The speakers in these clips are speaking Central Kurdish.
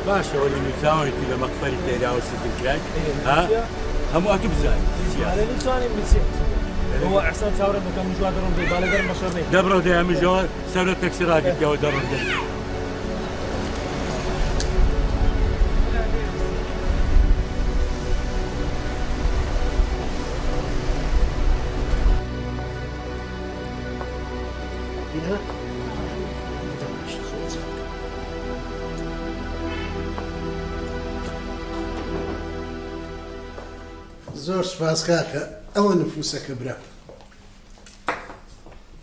باشە وەلی نووساوێتی لە مەقفەری تێراوە سکرات ها هەموو ئەتو بزانیت نتوانین بچین هو ئەحسان چاوەڕێ دەکەم جووا دەڕۆم دەی بالەگەرم بەشەر نەی دەبڕۆ دەی ئەمیژەوە سەرۆ تەکسی ڕاگرتەوە دەڕۆم دەی زۆر سپاس کاکە ئەوە نفوسەکە برا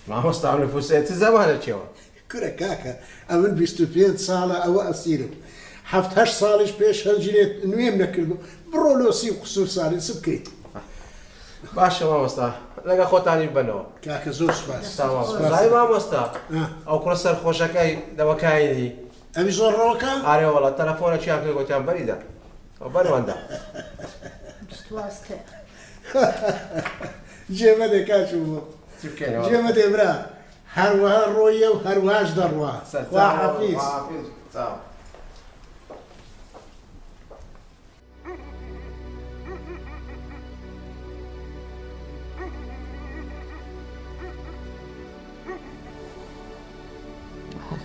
مامۆستا نفوسێتی زەمانە چێوە کورە کاکە ئەمن 25 ساڵە ئەوە ئەسیرم 7 ساڵیش پێش هەنجینێت نوێم نەکردو بڕۆ لۆسی و قسوور ساڵی چ بکەیت باشە مامۆستا لەگە خۆتانی بنەوە کاکە زۆر سپاس زای مامۆستا ئەو کوڕە سەرخۆشەکەی دەوەکایدی ئەوی زۆر ڕەوەکە ئارێ وەڵا تەلەفۆنێکیان کرد گوتیان بەریدا بەروەندا جێمە دێ کاچوو بۆ جێمە دێ برا هەروەها ڕۆیە و هەروەهاش دەڕوا خوا حەفیز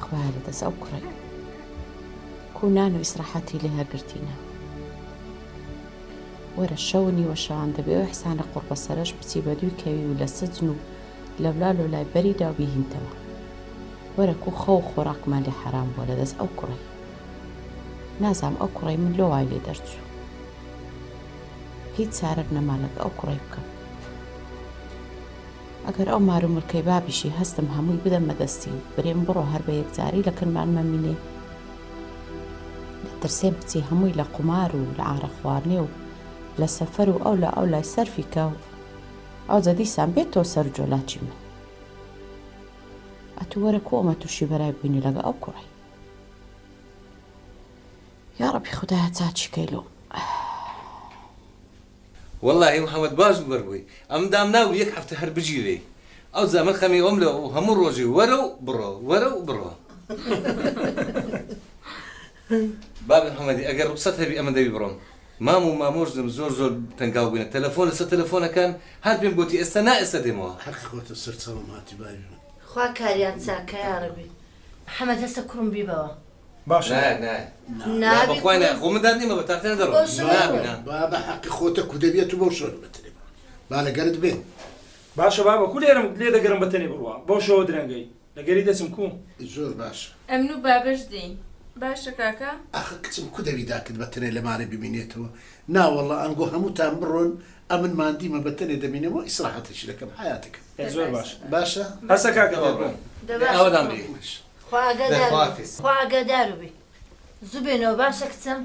خوایە لەدەست ئەو کوڕی کوونان و ئیسراحەتی لێ هەرگرتینە وەرە شەو نیوە شەوان دەبێ و حسانە قوربەسەرش بچی بە دووی کەوی و لە سجن و لەولا لۆلای بەریدا و بیهینتەوە وەرە کو خەو و خۆراکمان لێ حەرام بووە لەدەست ئەو کوڕی نازام ئەو کوڕی من لۆ وای لێ دەرچوو هیچ چارەک نەما لەگە ئەو کوڕی بکەم ئەگەر ئەو مار و ملکەی بابیشی هەستم هەمووی بدەم مەدەستی و برێم بڕۆ هەر بە یەکجاری لە کنمان مەمینێ دەترسێم بچی هەمووی لە قومار و لە ئارە خواردنێ و لە سەفەر و ئەو لە ئەو لای سەرفی کە و ئەو جەدیسان بێتەوە سەر جۆلاکی من ئەتو وەرە کۆمە تووشی بەرای بووینی لەگە ئەو کوڕی یا ڕەبی خودایە چاچی کەیلۆ والله محەممەد باش بەربووی ئەم دام ناو یەک هەفتە هەر بگیرێ ئەو زەمە خەمی ئەوم لە هەموو ڕۆژی وەرە و بڕۆ وەرە و بڕۆ بابی محەممەدی ئەگەر ڕوخسەت هەبی ئەمە دەوی بڕۆم مام و مامۆژدم زۆر تەنگاو بووینە تەلەفۆن لەسەر تەلەفۆنەکان هەر پێم گوتی ئێستا نا ئێستا دێمەوە هەر خۆتە سەرچاوم هاتی باوی خوا کاریان چاکە یا ڕەبی محەممەد هەستە کوڕم بیبەوە باش بەخوای خۆ مندان نیمە بە تاقتێنە دەڕۆ با بە حەقی خۆتە کو دەبێت و بۆ شۆر بترێ با لەگەرت بێن باشە بابە کو لێرم لێ دەگەرم بەتەنێ بڕوە بۆ شەوە درەنگەی لەگەری دەچم کو زۆر باشە ئەمن و بابش دین باشە کاکە ئەخ کچم کو دەوی داکرد بەتەنێ لەمانە ببینێتەوە ناوەڵە ئەنگۆ هەمووتان بڕۆن ئەمن مادیمە بەتەنێ دەبینەوە ئیسراحەتێکی دەکەم حیاتەکە زۆر باش باشە هەسە کاکە ئەوەدان بێ خوا ئاگادار بی زوو بێنەوە باشە کچم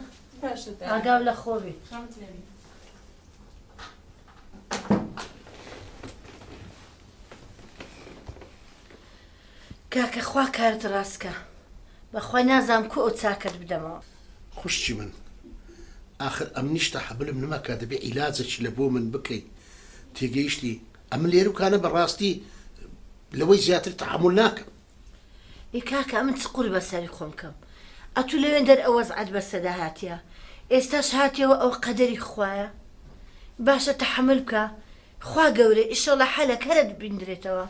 ئاگاو لە خۆبی کاکە خوا کارت ڕاستکە بەخوای نازام کو ئەو چاکت بدەمەوە خوشتی من آخر ئەم نیشتە حەبلم نەماکە دەبێ عیلاجێکی لە بۆ من بکەیت تێگەیشتی ئەم لێروکانە بەڕاستی لەوەی زیاتر تەحمل ناکەم ئی کاکە ئەمن چ قوڕی بەسەری خۆم کەم ئەتو لەوێن دەر ئەوە زعەت بەسەدا هاتیە ئێستاش هاتیەوە ئەو قەدەری خوایە باشە تەحمل بکە خوا گەورە ئیشەڵە حەلەک هەرە ببیندرێتەوە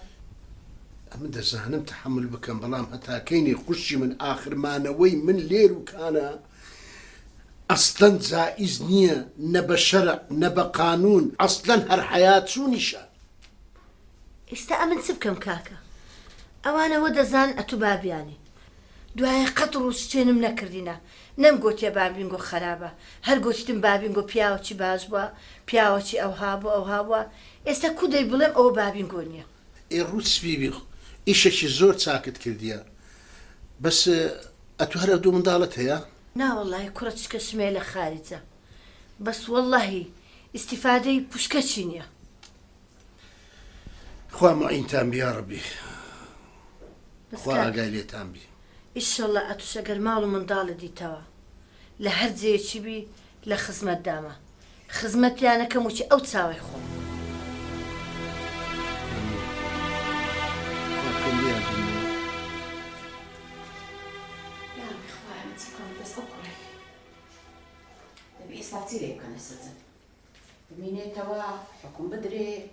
ئەمن دەزانم تەحمل بکەم بەڵام هەتاکەینی خوشتی من ئاخرمانەوەی من لێروکانە ئەسڵەن جائیز نییە نە بە شەرع نە بە قانون ئەسڵەن هەر حەیات چوونیشە ئێستا ئەمن چ بکەم کاکە ئەوانەوە دەزان ئەتو بابیانی دوایە قەت ڕووسچێنم نەکردینە نەم گوتیە بابینگۆ خراپە هەر گوتیتم بابینگۆ پیاوەکی باش بووە پیاوەکی ئەوها بووە ئەوها بووە ئێستا کو دەی بڵێم ئەوە بابینگۆ نییە ئێ ڕووسبیبی ئیشێکی زۆر چاکت کردیە بەس ئەتو هەرە دوو منداڵت هەیە ناوەڵی کوڕە چکە شمێ لە خارجە بەس وەڵڵاهی ئیسیفادەی پوشکەچی نییە خوا معینتان بیا ڕەبی خوا ئاگای لێتان بی ئیشەڵڵا ئەتوش ئەگەر ماڵ و منداڵە دیتەوە لە هەر جێیەکی بی لە خزمەت دامە خزمەتیانەکەم وچی ئەو چاوی خۆم يا إخوان تكون بس أكره تبي إساتي لي كان السجن بميني توا حكم بدري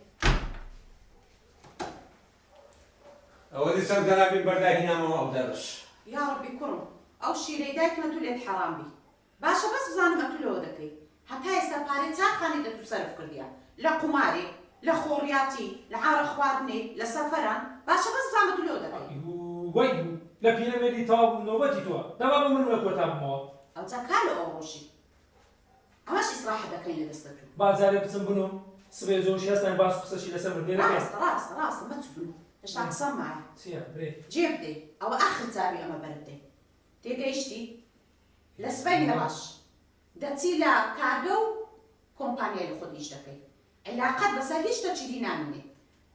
أودي سندنا بالبرداء هنا ما أقدرش يا ربي كرم أو شي ليداك ما تولد حرام بي باشا بس بزانم ما تولودكي حتى يستباري تاخاني دتو صرف كرديا لا قماري لا خورياتي لا عار خوارني لا سفران باشا بس بزانم تولودكي وي لا بينا مدي تاب نوبتي توا دابا من ولا كوتا مو أو تكالو أو روشي أماش إصلاح دكين لدستو بازار بتسمبنو سبيزو شي هستن باس قصشي لسمر ديرك راس ما تبنو ايش تقسم معي سيا بري جيبتي او اخر تابي اما بردي تيجيشتي لسبين باش داتي لا كادو كومبانيا اللي خد يشتكي علاقات بس هيش تشدينا مني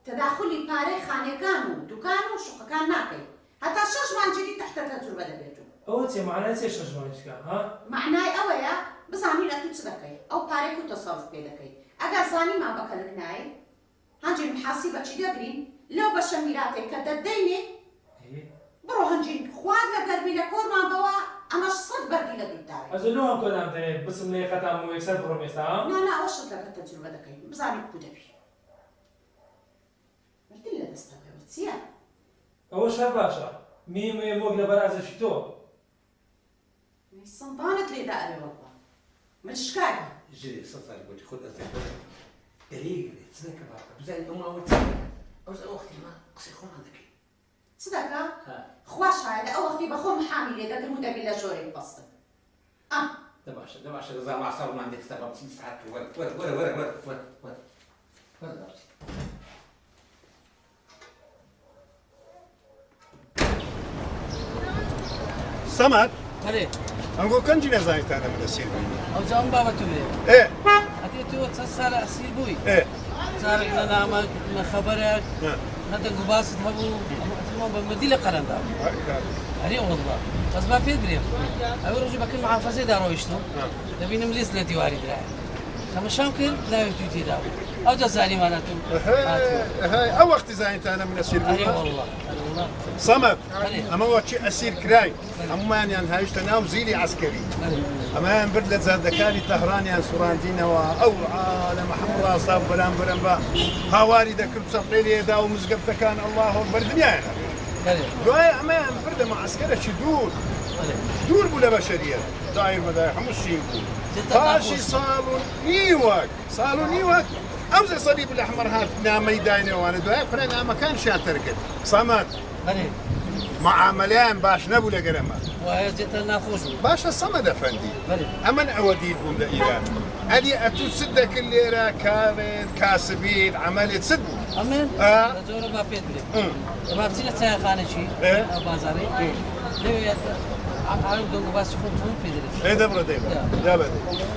تداخلي باري خانه كانوا دكانو شقه كان ناكي حتى الشاش ما جديد تحت التجربه دبيتو او تي معناه ايش شجمانك ها معناي اويا بس عمي لا تصدقي او باري كنت تصرف بيدكي اجا زاني ما بكلك ناي هنجي محاسبه شي دغرين لو بشميراتك كدديني برو هنجي خواد لقلبي لكور ما بوا انا صد بردي لدوتاري ازلوهم كلام تاني بس من يقطع مو يكسر بروميسا لا وش لك التجربه دكاي بزاني كودبي مرتي لا دستوي وتسيا هو شهر باشا ميم موغلا براز شتو مي صنطانت لي داري والله من شكاكه جري صفر قلت خذ أزاي دقيقة تسنك بقى بزاي الأم أو تسنك أو أختي ما قصي خون عندك صدقة خواش هذا أو أختي بخوم حاملة ذاك المدة بلا شوري بسط دباشا إذا ما صار ما عندك استغرب ساعات ورا سمر هلي أنقول كم جينا زايد أنا من السير أو جام بابا تبلي إيه أتي تو تصل أسير بوي إيه صار لنا نامك خبرك هذا قباس تهبو ما بمدينة قرندا هري والله بس ما في دريم أبي رجع بكل محافظة دارو يشتو تبين مليس لدي وارد راعي كم شامكن لا يتوتي داو أو جزاني معناته هاي أو وقت زايد أنا من السير هري والله صمد أما هو شيء أسير كراي أما يعني هايش تناو زيلي عسكري أما بدلت زادكاني طهران يعني سوران دينا أو عالم حمراء صاب بلان برنبا هاواري ذكر بسطيلي دا ومزقبت كان الله أكبر دنيا يعني دواي أما برد مع عسكرة شدور دور بولا بشرية داير مداير حمص سينكو هاشي صالوا نيوك أو زي صليب الأحمر هات نامي دايني وانا دواي كنا مكان شاتر قد صمد معاملين باش نبو لقرما وهي جيت ناخذ باش الصمد افندي امن اوديدهم لايران علي اتو سدك اللي را كانت كاسبين عمليه سدوا امين زور ما بيدري ما بتينا تاع خانه شيء بازاري ليه عارف دون باس فوت بيدري ايه دبر ديما يا بدي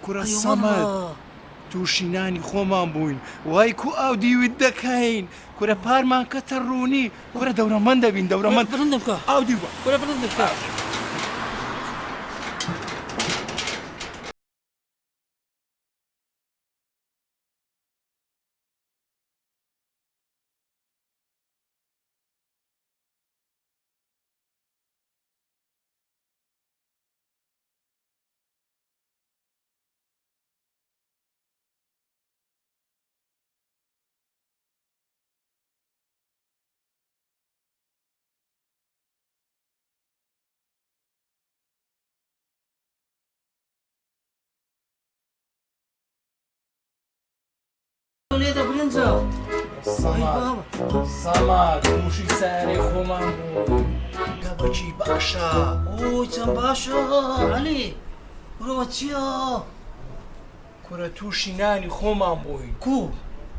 كرة الصمد تووشینانی خۆمان بووین وای کو ئاو دیوت دەکەین کورە پارمان کەتە ڕوونی کورە دەورەمەند دەبین دەورەمەند بڕندم بکە ئاو دیوە کورە بڕندم بکە لێدە برنجە ساما تووشی سارێ خۆمان بوو بەچی باشە ئۆی چەند باشە عەلی وەرەوە چییە کورە تووشینانی خۆمان بووین کو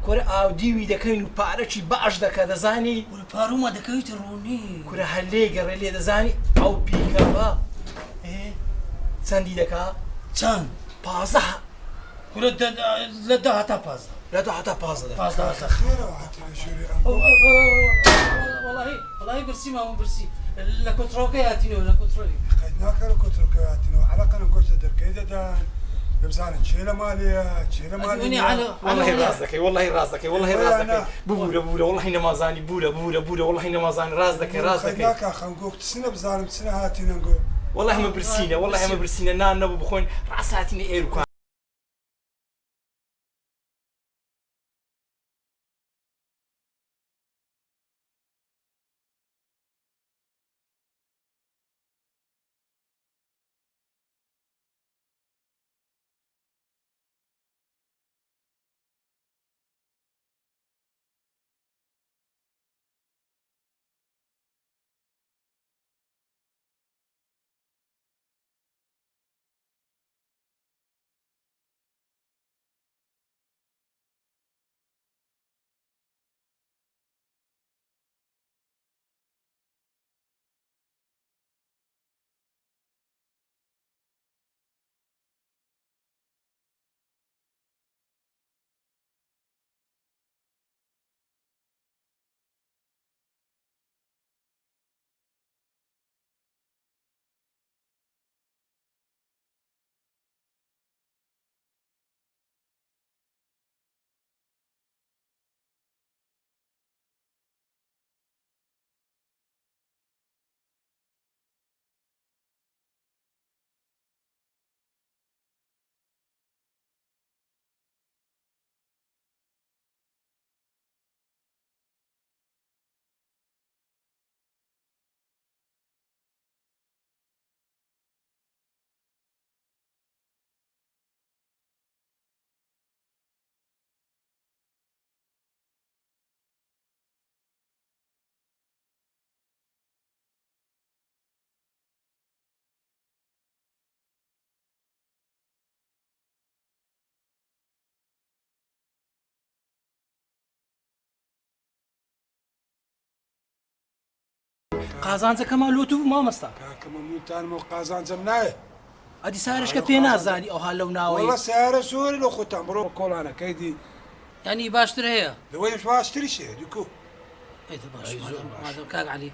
کورە ئاو دیوی دەکەین و پارەکی باش دەکە دەزانی وەرە پارومە دەکەویتە ڕوونی کورە هەر لێ گەڕێ لێ دەزانی ئەو پیکەپە چەندی دەکا چەند 15 کورە لە 10 تا 15 لە 10 تا 15 والله برسي ما هو برسي لا كنترول هاتينو لا كنترول قد ناكل كنترول هاتينو على قناه كوسه دركيده دان بمزان تشيله ماليه تشيله ماليه والله راسك والله راسك والله راسك بولا بولا والله ما زاني بولا بولا بولا والله ما زاني راسك راسك هناك خنقوك تسنه بزارم تسنه هاتينا نقول والله ما برسينا والله ما برسينا نان نبو بخون راساتني ايرو قازانجەکەمان لۆت و مامەستا کاکە مەمنونتانم و قازانجەم نایە ئەدی سارشکە پێ نازانی ئەوها لەو ناوەی وەڵا سیارە سووری لە خۆتان بڕۆ کۆڵانەکەی دی يعني باشتر هي لەوەیش باشتریشێ دیکو باش مادام كاك علي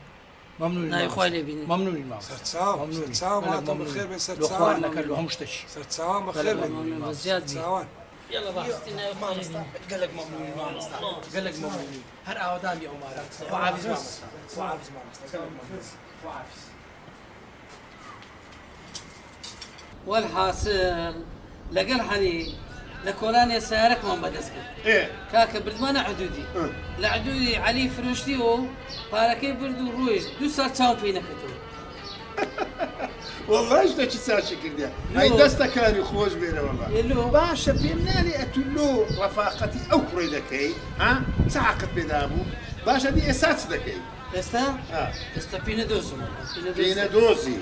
ممنون ناي خوالي بيني ممنون مام سرچاو سرچاو ماتم بخير بين لو سرچاو خوارنا كلو هم شتش سرچاو بخير بين زياد يلا باشتي ناي خوالي بيني قالك ممنون مام قالك ممنون هر اودام يا عمر وعافز مام وعافز مام قالك ممنون وعافز والحاصل لقل حني لكولاني سيارك من بدسك ايه كاكا بردمانا عدودي لعدودي علي فروشتي و باركي بردو رويش دو ساعة تاون فينا كتو والله ايش تشي ساشي كرديا هاي دستا كان خوش بينا والله يلو باشا بيمنالي اتلو رفاقتي او كريدكي ها ساعقت بدابو باشا دي اساس دكي دستا؟ دستا فينا دوزو فينا دوزي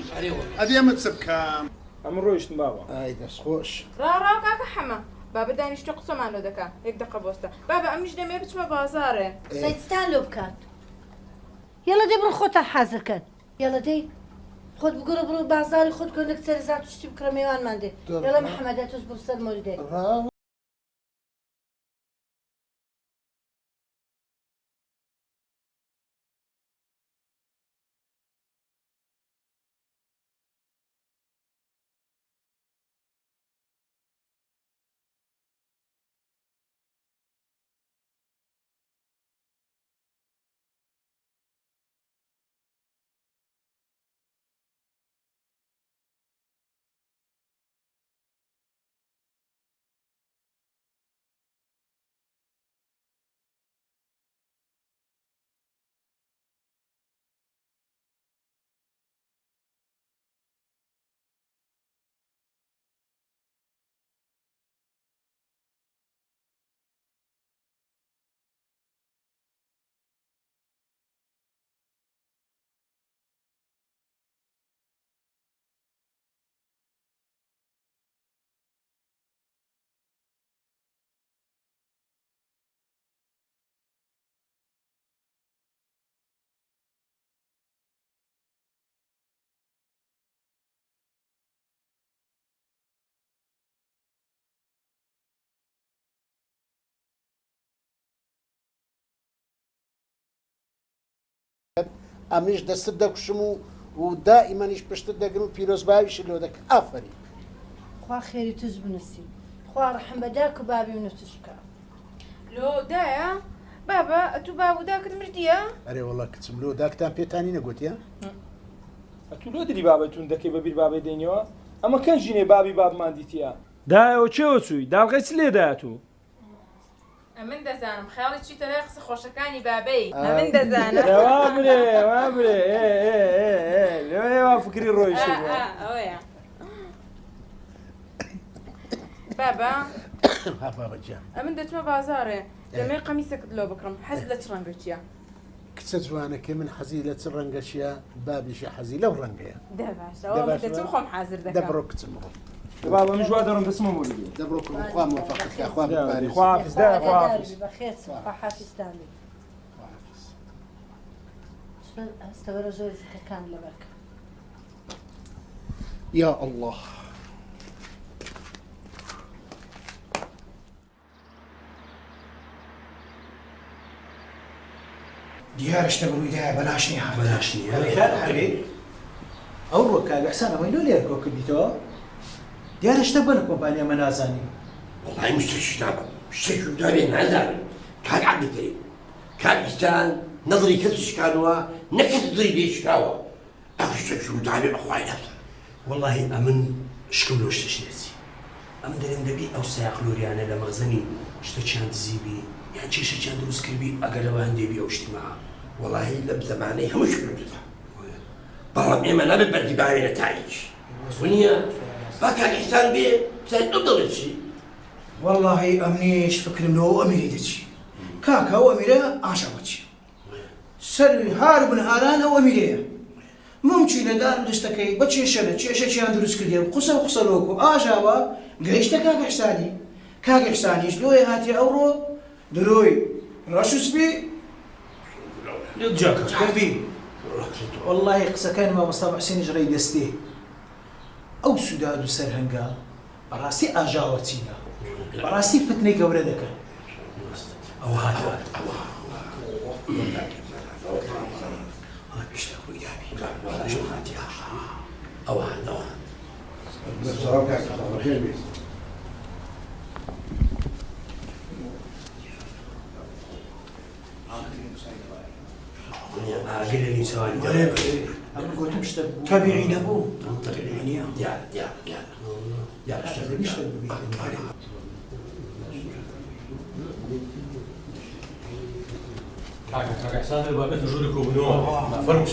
هذه متسب كام ئەمە ڕۆیشتم بابا ئای دەست خۆش ڕاڕا کاکە حەمە بابە دانیشتە قسەمانۆ دەکا یەک دقە بۆستە بابە ئەمیش دەمێ بچمە بازارێ سەیدستان لۆ بکات یەڵە دەی بڕۆ خۆتان حازرکەن یەڵە دەی خۆت بگۆڕە بڕۆ بازاری خۆت کۆنێک سەرزات شتی بکڕە میێوانمان دێ یەڵە محەمەدە تۆز بڕ سەر مۆری دێ ئەمیش دەستت دەکوشم و دائیمەنیش پشتت دەگرم و پیرۆزباویش لۆ دەکە ئافرین خوا خێری توش بنووسی خوا ڕەحم بە داک و بابی منە توش بکە لۆ دایە بابا تو بابو داکت مردیە ئەرێ وەڵا کچم لۆ داکتان پێتانی نەگوتیە ئەتو لۆ دری بابەتون دەکەی بەبیر بابێ دێنیەوە ئەمە کەن ژینێ بابی بابمان دیتیە دایەوە چێوە چووی داڵغی چ لێدایە تو ئەمن دەزانم خەڵی چیتە لای قسە خۆشەکانی بابەی ئەمن دەزانم وا برێ لێوە فکری ڕۆیشت ئەوەیە بابا بابەجیان ئەمن دەچمە بازارێ دەمەوێت قەمیسەکەت لۆ بکڕم حەز لە چ ڕەنگە چییە کچە جوانەکەی من حەزی لە چ ڕەنگەشیە بابیشە حەزی لەو ڕەنگەیە دەباشەوە دەچم خۆم حازر دەکەم دەبڕۆ کچم ڕۆ بابا من جوا دەڕم دەسمە مولدی دەبڕۆ خوا موفقت خوا بباری خواحافظ دایە خواحافظ بەخێر خوا حافیزدانی ئەستەوەرە زۆر زکەکان لەبەرکە یا الله دیارشتە بڕوویدایە بەلاشنی هات بەلاشنی ئەو ڕۆ کاگە حسان ئەمەی لۆ لێرکۆ کردیتەوە دیارشتە بە لە کۆمپانیا مە نازانی والله مستشفى مستشفى داري نازل كان عبد الكريم كان إنسان نظري كتشكالوا نكت ضيدي شكاوا مستشفى داري أخوي نفسه والله أمن شكلوش تشنسي أمن درين دبي أو ساق لوريانا لمغزني اشتشان زيبي يعني شيء شان دروس كربي أقل وهندي بي أو اجتماع والله لب زماني هم شكلوتها برام إما نبي بدي باي نتائج ونيا فكان إحسان بيه سيد نضل الشيء والله ئەمنیش فکرم لەوە ئەمیری دەچی کاکە ئەو ئەمیرە ئاشەوەچی سەر هار بنهاران ئەو ئەمیرەیە ممچی لە دار و دەستەکەی بە چێشە لە چێشەکییان دروست کردێ و قسە و قسەلۆک و ئاژاوە گەیشتە کاکە حسانی کاکە حسانیش لۆی هاتی ئەوڕۆ درۆی ڕەشوسبی کردی والله قسەکان مامۆستا حسێنی ژڕەی دەستێ ئەو سووداد و سەرهەنگا بەڕاستی ئاژاوەچینە بەڕاستی فتنەی گەورە دەکەن ئەو هات تابعی نەبوو كاكا حسان البابات نجولكم بنوع فرمش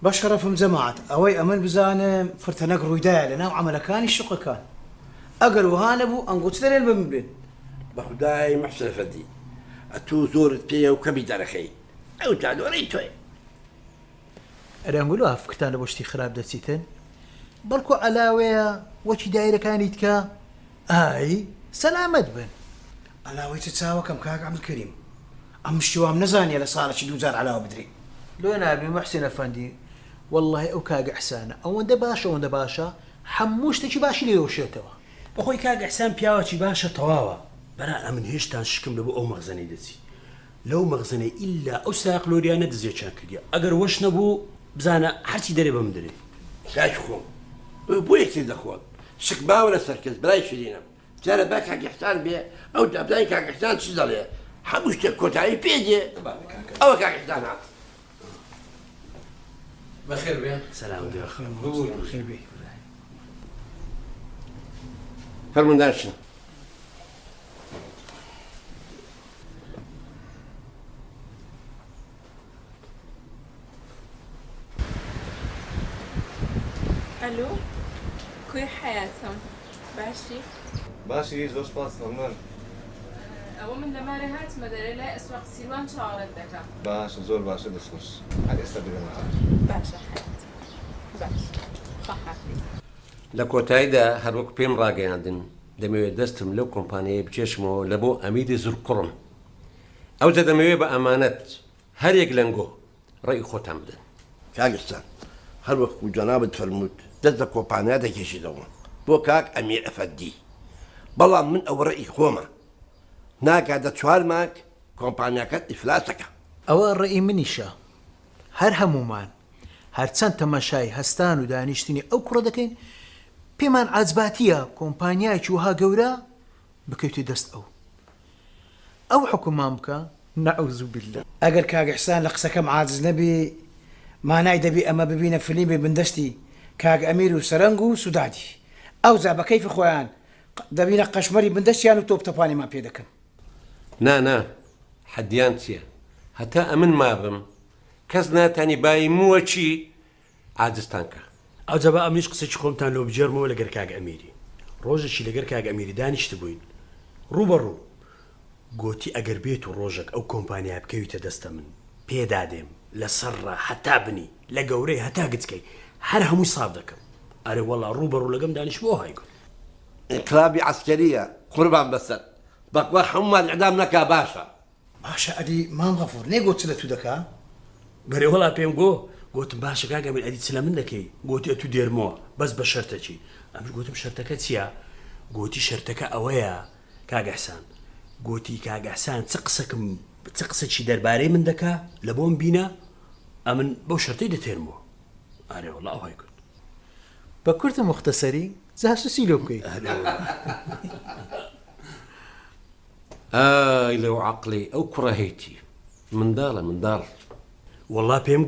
بەشەرەفم جەماعەت ئەوەی ئەمن بزانم فرتەنەک ڕوویدایە لەناو عەمەلەکانی شوقەکان ئەگەر وها نەبوو ئەنگۆچ دەرێن بە من بێن بەخودای محسن فەدی ئەتوو زۆرت پێیە و کەمی دەرەخەی ئەو تادۆرەی تۆی ئەرەنگولو هەفکتان لە بۆ شتی خراپ دەچیتن بەڵکو عەلاوەیە وەکی دایرەکانی تکە ئای سەلامەت بن عەلاوەی چ چاوەکەم کاک عەبدولکەریم ئەم شتیوام نەزانیە لە ساڵێکی دووجار عەلاوە بدرێ لۆ نابێ محسن ئەفەندی والله ئەو کاگە حسانە ئەوەندە باشە ئەوەندە باشە هەموو شتێکی باشی لێوەشێتەوە بەخۆی کاگە حسان پیاوەکی باشە تەواوە بەرا ئەمن هێشتان شکم لە بۆ ئەو مەغزەنەی دەچی لەو مەغزەنەی ئیلا ئەو ساقلۆریانە دزێچان کردی ئەگەر وەش نەبوو بزانە هەرچی دەرێ بەم دەرێ کاش خۆم بۆ یەکتر دەخۆن شک باوە لەسەر کەس برای شیرینم جارە با کاگە حسان بێ ئەو دابزانی کاگە حسان چی دەڵێ هەموو شتێک کۆتایی پێدێ ئەوە کاگە حسان هات بخير بيان سلام خير بيه فرمون داشتنا الو كوي حياتهم باشي زۆر سپاس مەمنون ئەوە من لە مارە هاتمە دەرێ لای ئەسواق سیروان چاوەڕێت دەکەم باش زۆر باشە دەستخۆش هەر ئێستا بێنەوە باشە حیات باش خواحافیز لە کۆتاییدا هەروەک پێم ڕاگەیاندن دەمەوێت دەستم لەو کۆمپانیای بچێشمەوە لە بۆ ئەمیری زورقڕم ئەو جە دەمەوێت بە ئەمانەت هەرێک لەنگۆ ڕێی خۆتان بدەن کاگستان هەروەکو جەنابەت فەرمووت دەست لە کۆمپانیا دەکێشیدەوە بۆ کاک ئەمیر ئەفەندی. بەڵام من ئەوە ڕێی خۆمە ناکاتە 4 مانگ کۆمپانیاکەت ئیفلاسەکە. ئەوە ڕێی منیشە. هەر هەمومان هەرچەند تەماشای هەستان و دانیشتنی ئەو کوڕە دەکەین پێمان عاجباتیە کۆمپانیایکی وها گەورە بکەوتی دەست ئەو حکومان بکە نەعوذ بالله. ئەگەر کاگەحسان لە قسەکەم عاجز نەبی مانای دەبی ئەمە ببینە فیلمی بندەستی کاگ ئەمیر و سەرنگ و سودادی ئەوجا بە کەیفی خۆیان دەبینە قەشمەری بندەستیان و تۆپ تەپانیمان پێ دەکەن. نا حەدیان چییە؟ هەتا ئەمن مابم کەس ناتانی بای مووە چی عاجزتان کە. ئەوجا بە ئەمیش قسەی خۆمتان لۆ بجێرمەوە لەگەر کاگ ئەمیری. ڕۆژێکی لەگەر کاگ ئەمیری دانیشت بووین ڕوبەڕوو گوتی ئەگەر بێت و ڕۆژێک ئەو کۆمپانیا بکەویتە دەستە من پێدادێم لە سەرڕە هەتا بنی لە گەورەی هەتا گچکەی هەر هەمووی ساف دەکەم. ئەرێ وەڵا ڕوبەڕوو لەگەم دانیش بۆ هایگوت انقلابی عسکەریە قوربان بەسەر بەقوا هەمومان ئەعدام نەکا باشە. باشە ئەدی مام غەفوور نێگۆ چ لە تو دەکا؟ بەرێ وەڵا پێم گوتم باشە کاگ ئەمیر ئەدی چ لە من دەکەی؟ گوتی ئەتو دێرمەوە بەس بە شەرتەکی. ئەمش گوتم شەرتەکە چییە؟ گوتی شەرتەکە ئەوەیە کاگ ئەحسان. گوتی کاگ ئەحسان چ قسەکی دەربارەی من دەکا لە بۆم بینە ئەمن بەو شەرتەی دەتێرمەوە. ئارێ وەڵا ئەوهای کرد. بە کورتە مختصەری جاسوسی لۆ بکەیت. ئای لەو عەقڵی ئەو کوڕە هەیتی منداڵە. وەڵا پێم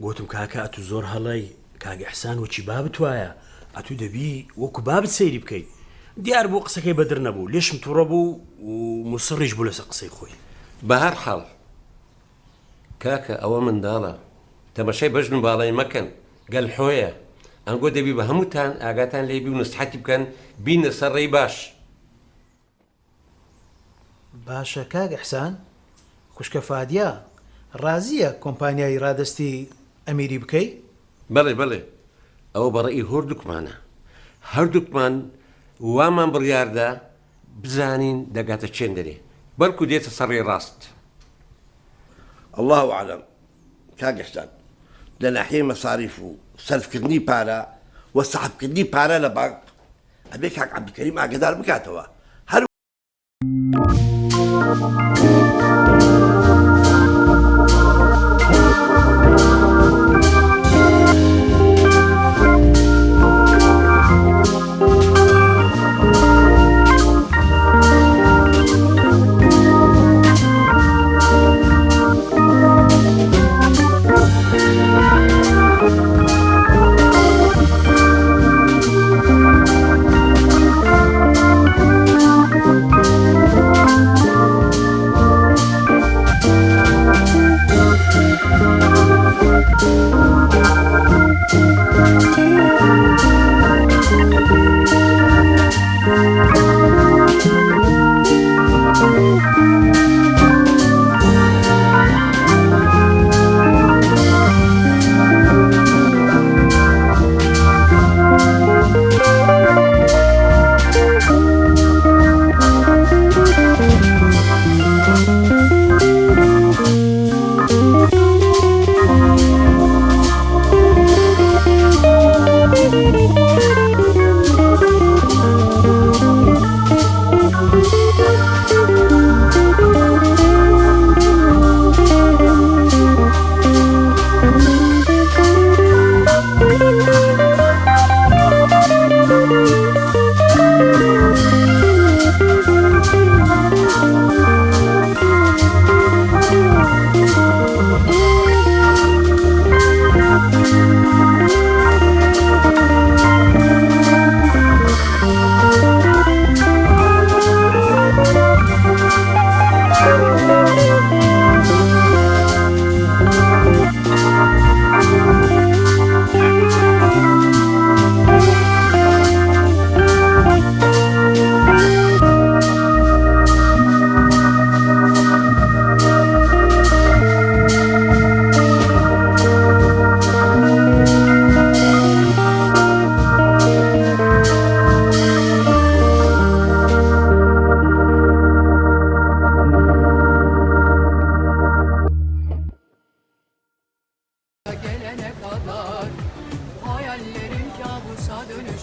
گوتم کاکە ئەتو زۆر هەڵی کاگ ئەحسان وەچی بابت وایە ئەتو دەبی وەکو بابت سەیری بکەیت. دیار بۆ قسەکەی بەدر نەبوو لێشم تووڕە بوو و موسڕیش بوو لەسەر قسەی خۆی. بە هەر حاڵ کاکە ئەوە منداڵە تەمەشای بەژن و باڵای مەکەن گەل حۆیە ئەنگۆ دەبی بە هەمووتان ئاگاتان لێبی و نسحەتی بکەن بینە سەر ڕێی باش. باشە کاگ ئەحسان خوشکە فادیا ڕازیە کۆمپانیای ڕادستی ئەمیری بکەی؟ بەڵێ ئەوە بەڕێی هەردووکمانە هەردووکمان وامان بڕیاردا بزانین دەگاتە چێن دەرێ بەڵکو دێتە سەرڕێی ڕاست. الله ئەعلەم کاگ ئەحسان لە ناحیەی مەساریف و سەرفکردنی پارە و سەحبکردنی پارە لە بانک ئەبێ کاک عەبدولکەریم ئاگادار بکاتەوە.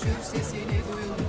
şükür sesini duyuldu.